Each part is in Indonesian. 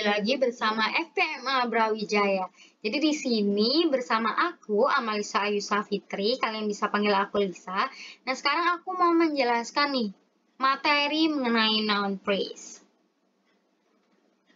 lagi bersama FPMA Brawijaya. Jadi di sini bersama aku, Amalisa Ayusa Fitri, kalian bisa panggil aku Lisa. Nah, sekarang aku mau menjelaskan nih, materi mengenai noun phrase.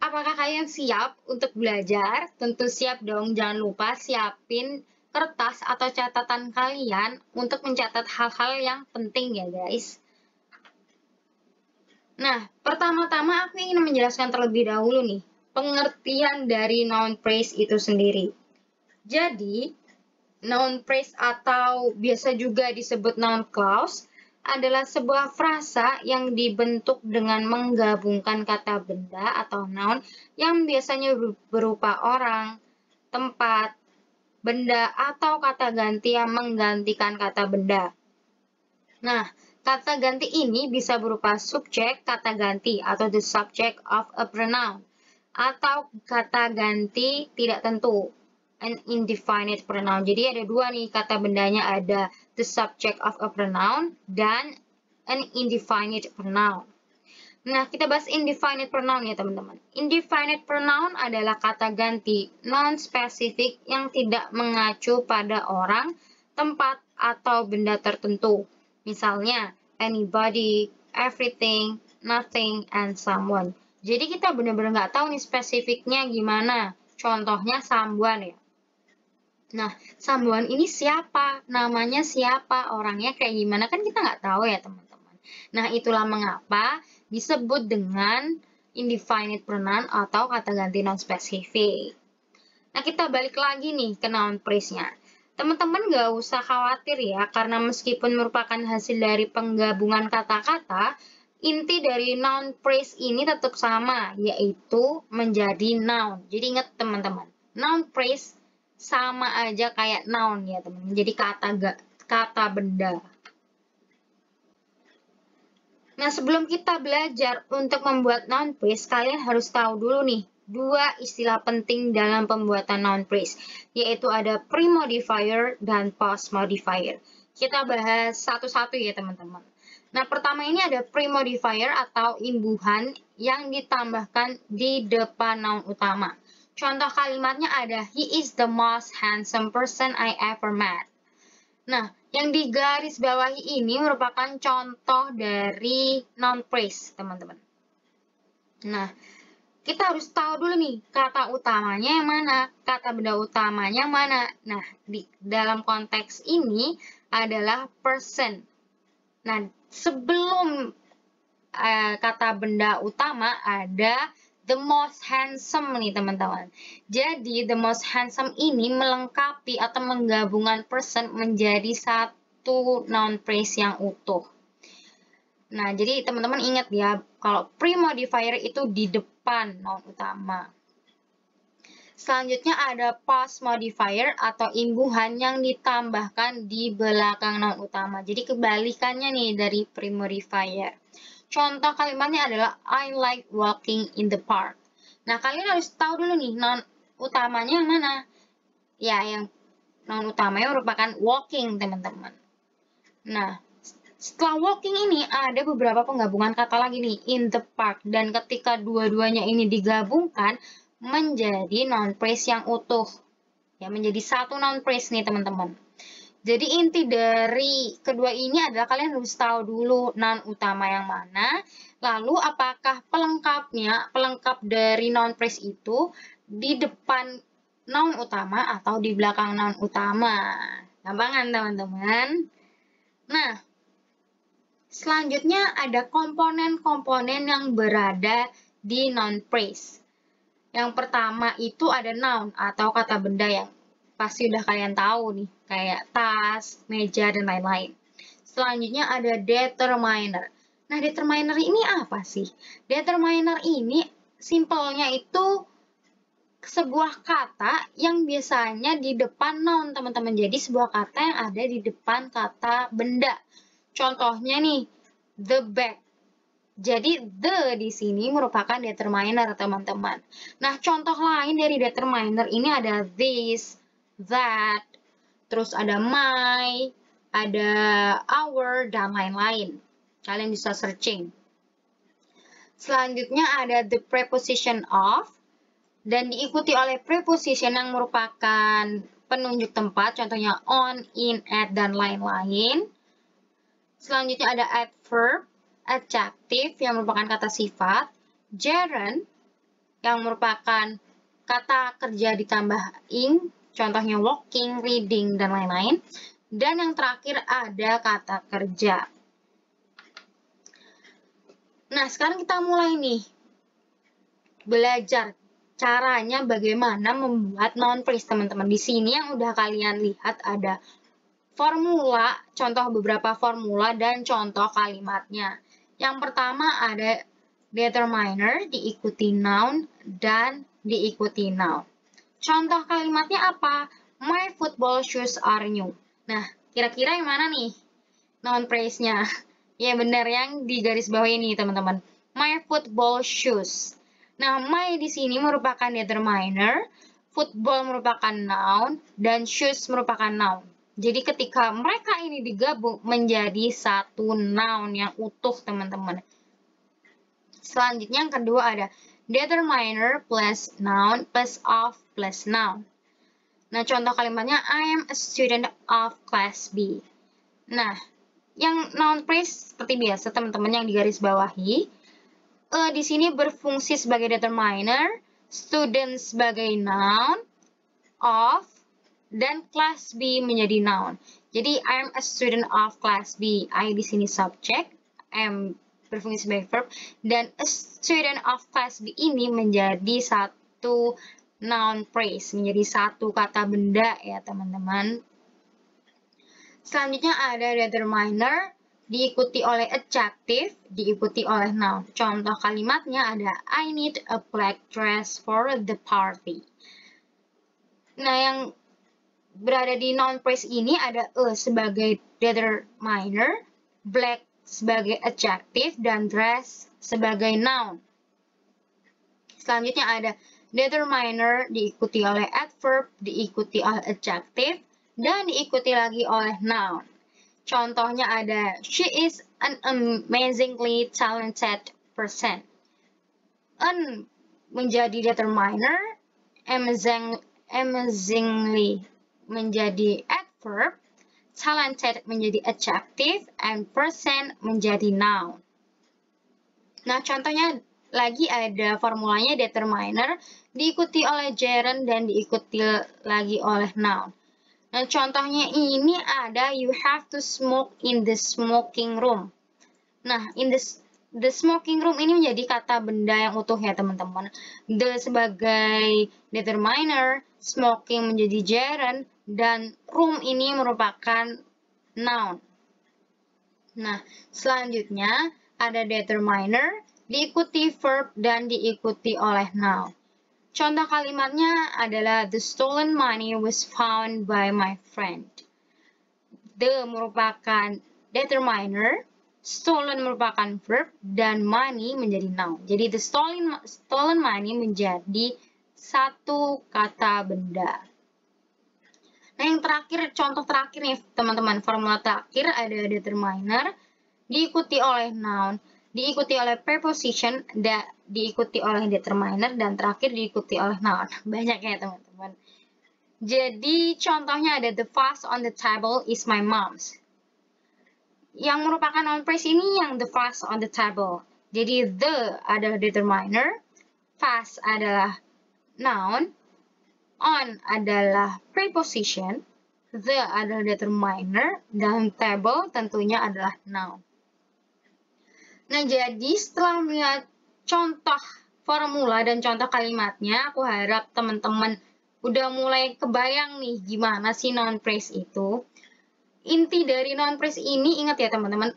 Apakah kalian siap untuk belajar? Tentu siap dong, jangan lupa siapin kertas atau catatan kalian untuk mencatat hal-hal yang penting ya guys. Nah, pertama-tama aku ingin menjelaskan terlebih dahulu nih, pengertian dari noun phrase itu sendiri. Jadi, noun phrase atau biasa juga disebut noun clause adalah sebuah frasa yang dibentuk dengan menggabungkan kata benda atau noun yang biasanya berupa orang, tempat, benda, atau kata ganti yang menggantikan kata benda. Nah, kata ganti ini bisa berupa subjek kata ganti atau the subject of a pronoun, atau kata ganti tidak tentu, an indefinite pronoun. Jadi ada dua nih kata bendanya, ada the subject of a pronoun dan an indefinite pronoun. Nah, kita bahas indefinite pronoun ya teman-teman. Indefinite pronoun adalah kata ganti non-spesifik yang tidak mengacu pada orang, tempat, atau benda tertentu. Misalnya, anybody, everything, nothing, and someone. Jadi kita benar-benar nggak tahu nih spesifiknya gimana. Contohnya someone ya. Nah, someone ini siapa? Namanya siapa? Orangnya kayak gimana? Kan kita nggak tahu ya teman-teman. Nah, itulah mengapa disebut dengan indefinite pronoun atau kata ganti non-spesifik. Nah, kita balik lagi nih ke noun phrase-nya. Teman-teman nggak usah khawatir ya, karena meskipun merupakan hasil dari penggabungan kata-kata, inti dari noun phrase ini tetap sama, yaitu menjadi noun. Jadi ingat teman-teman, noun phrase sama aja kayak noun ya teman-teman, jadi kata benda. Nah, sebelum kita belajar untuk membuat noun phrase, kalian harus tahu dulu nih, dua istilah penting dalam pembuatan noun phrase, yaitu ada pre-modifier dan post-modifier. Kita bahas satu-satu ya teman-teman. Nah, pertama ini ada pre-modifier atau imbuhan yang ditambahkan di depan noun utama. Contoh kalimatnya ada, he is the most handsome person I ever met. Nah, yang di garis bawahi ini merupakan contoh dari noun phrase, teman-teman. Nah, kita harus tahu dulu nih, kata utamanya yang mana, kata benda utamanya yang mana. Nah, di dalam konteks ini adalah person. Nah, sebelum kata benda utama ada the most handsome nih teman-teman. Jadi, the most handsome ini melengkapi atau menggabungkan person menjadi satu noun phrase yang utuh. Nah, jadi teman-teman ingat ya, kalau pre-modifier itu di depan noun utama. Selanjutnya ada post modifier atau imbuhan yang ditambahkan di belakang noun utama. Jadi kebalikannya nih dari pre-modifier. Contoh kalimatnya adalah I like walking in the park. Nah, kalian harus tahu dulu nih noun utamanya yang mana. Ya, yang noun utamanya merupakan walking, teman-teman. Nah, setelah walking ini ada beberapa penggabungan kata lagi nih, in the park. Dan ketika dua-duanya ini digabungkan menjadi noun phrase yang utuh. Ya, menjadi satu noun phrase nih, teman-teman. Jadi inti dari kedua ini adalah kalian harus tahu dulu noun utama yang mana, lalu apakah pelengkap dari noun phrase itu di depan noun utama atau di belakang noun utama. Gampangan teman-teman. Nah, selanjutnya ada komponen-komponen yang berada di noun phrase. Yang pertama itu ada noun atau kata benda yang pasti udah kalian tahu nih, kayak tas, meja, dan lain-lain. Selanjutnya ada determiner. Nah, determiner ini apa sih? Determiner ini simpelnya itu sebuah kata yang biasanya di depan noun, teman-teman. Jadi, sebuah kata yang ada di depan kata benda. Contohnya nih, the bag. Jadi, the di sini merupakan determiner, teman-teman. Nah, contoh lain dari determiner ini ada this, that, terus ada my, ada our, dan lain-lain. Kalian bisa searching. Selanjutnya ada the preposition of. dan diikuti oleh preposition yang merupakan penunjuk tempat, contohnya on, in, at, dan lain-lain. Selanjutnya ada adverb, adjective yang merupakan kata sifat, gerund yang merupakan kata kerja ditambah ing, contohnya walking, reading, dan lain-lain. Dan yang terakhir ada kata kerja. Nah, sekarang kita mulai nih belajar caranya bagaimana membuat noun phrase, teman-teman. Di sini yang udah kalian lihat ada formula, contoh beberapa formula dan contoh kalimatnya. Yang pertama ada determiner, diikuti noun, dan diikuti noun. Contoh kalimatnya apa? My football shoes are new. Nah, kira-kira yang mana nih noun phrase-nya? Ya benar, yang di garis bawah ini, teman-teman. My football shoes. Nah, my di sini merupakan determiner, football merupakan noun, dan shoes merupakan noun. Jadi ketika mereka ini digabung menjadi satu noun yang utuh, teman-teman. Selanjutnya yang kedua ada determiner plus noun plus of plus noun. Nah, contoh kalimatnya I am a student of class B. Nah, yang noun phrase seperti biasa, teman-teman, yang digaris bawahi. Di sini berfungsi sebagai determiner, student sebagai noun, of, dan class B menjadi noun. Jadi, I'm a student of class B. I di sini subject, am berfungsi sebagai verb, dan a student of class B ini menjadi satu noun phrase, menjadi satu kata benda ya, teman-teman. Selanjutnya ada determiner, diikuti oleh adjective, diikuti oleh noun. Contoh kalimatnya ada I need a black dress for the party. Nah, yang berada di noun phrase ini ada sebagai determiner, black sebagai adjective, dan dress sebagai noun. Selanjutnya ada determiner, diikuti oleh adverb, diikuti oleh adjective, dan diikuti lagi oleh noun. Contohnya ada, she is an amazingly talented person. An menjadi determiner, amazingly menjadi adverb, talented menjadi adjective, and person menjadi noun. Nah, contohnya lagi ada formulanya determiner, diikuti oleh gerund, dan diikuti lagi oleh noun. Nah, contohnya ini ada you have to smoke in the smoking room. Nah, in the smoking room ini menjadi kata benda yang utuh ya, teman-teman. The sebagai determiner, smoking menjadi gerund, dan room ini merupakan noun. Nah, selanjutnya ada determiner, diikuti verb, dan diikuti oleh noun. Contoh kalimatnya adalah the stolen money was found by my friend. The merupakan determiner, stolen merupakan verb, dan money menjadi noun. Jadi the stolen money menjadi satu kata benda. Nah, yang terakhir, contoh terakhir nih, teman-teman. Formula terakhir ada determiner, diikuti oleh noun, diikuti oleh preposition, diikuti oleh determiner, dan terakhir diikuti oleh noun. Banyak ya, teman-teman. Jadi, contohnya ada the vase on the table is my mom's. Yang merupakan noun phrase ini yang the vase on the table. Jadi, the adalah determiner, vase adalah noun, on adalah preposition, the adalah determiner, dan table tentunya adalah noun. Nah, jadi setelah melihat contoh formula dan contoh kalimatnya, aku harap teman-teman udah mulai kebayang nih gimana sih noun phrase itu. Inti dari noun phrase ini, ingat ya teman-teman,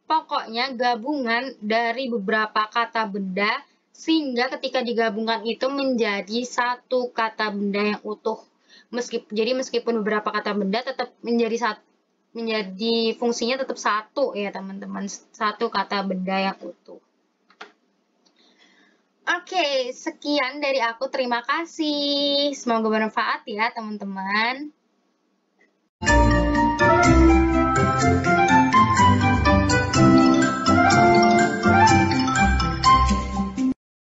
pokoknya gabungan dari beberapa kata benda sehingga ketika digabungkan itu menjadi satu kata benda yang utuh. Jadi meskipun beberapa kata benda tetap menjadi fungsinya tetap satu ya teman-teman, satu kata benda yang utuh. Oke, sekian dari aku, terima kasih. Semoga bermanfaat ya teman-teman.